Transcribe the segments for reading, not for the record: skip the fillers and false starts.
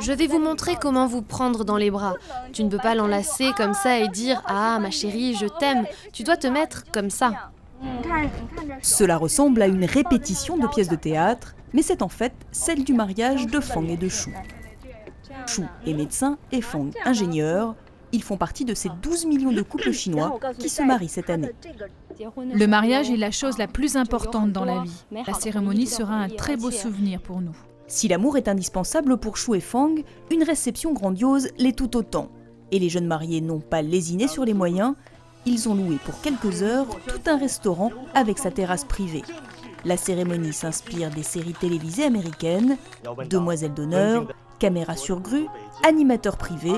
Je vais vous montrer comment vous prendre dans les bras. Tu ne peux pas l'enlacer comme ça et dire « Ah, ma chérie, je t'aime ». Tu dois te mettre comme ça. Cela ressemble à une répétition de pièces de théâtre, mais c'est en fait celle du mariage de Fang et de Shu. Shu est médecin et Fang ingénieur. Ils font partie de ces 12 millions de couples chinois qui se marient cette année. Le mariage est la chose la plus importante dans la vie. La cérémonie sera un très beau souvenir pour nous. Si l'amour est indispensable pour Shu et Fang, une réception grandiose l'est tout autant. Et les jeunes mariés n'ont pas lésiné sur les moyens, ils ont loué pour quelques heures tout un restaurant avec sa terrasse privée. La cérémonie s'inspire des séries télévisées américaines, demoiselles d'honneur, caméra sur grue, animateur privé.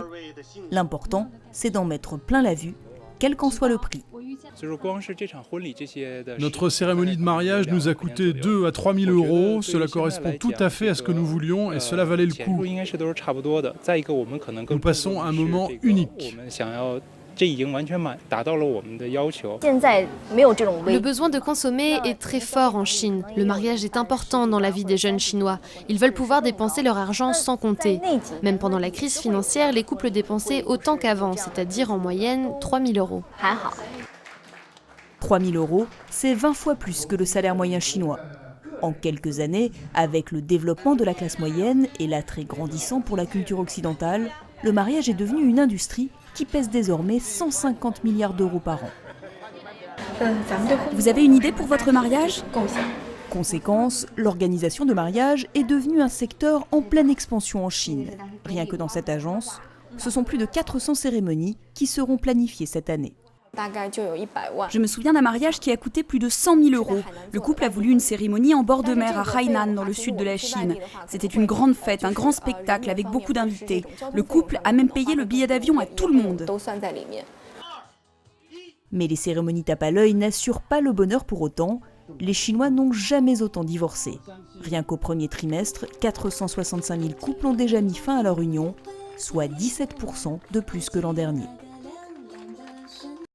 L'important, c'est d'en mettre plein la vue, quel qu'en soit le prix. Notre cérémonie de mariage nous a coûté 2 à 3 000 euros. Cela correspond tout à fait à ce que nous voulions et cela valait le coup. Nous passons un moment unique. Le besoin de consommer est très fort en Chine. Le mariage est important dans la vie des jeunes Chinois. Ils veulent pouvoir dépenser leur argent sans compter. Même pendant la crise financière, les couples dépensaient autant qu'avant, c'est-à-dire en moyenne 3 000 euros. 3 000 euros, c'est 20 fois plus que le salaire moyen chinois. En quelques années, avec le développement de la classe moyenne et l'attrait grandissant pour la culture occidentale, le mariage est devenu une industrie qui pèse désormais 150 milliards d'euros par an. Vous avez une idée pour votre mariage ? Conséquence, l'organisation de mariage est devenue un secteur en pleine expansion en Chine. Rien que dans cette agence, ce sont plus de 400 cérémonies qui seront planifiées cette année. Je me souviens d'un mariage qui a coûté plus de 100 000 euros. Le couple a voulu une cérémonie en bord de mer à Hainan, dans le sud de la Chine. C'était une grande fête, un grand spectacle avec beaucoup d'invités. Le couple a même payé le billet d'avion à tout le monde. Mais les cérémonies tape à l'œil n'assurent pas le bonheur pour autant. Les Chinois n'ont jamais autant divorcé. Rien qu'au premier trimestre, 465 000 couples ont déjà mis fin à leur union, soit 17% de plus que l'an dernier.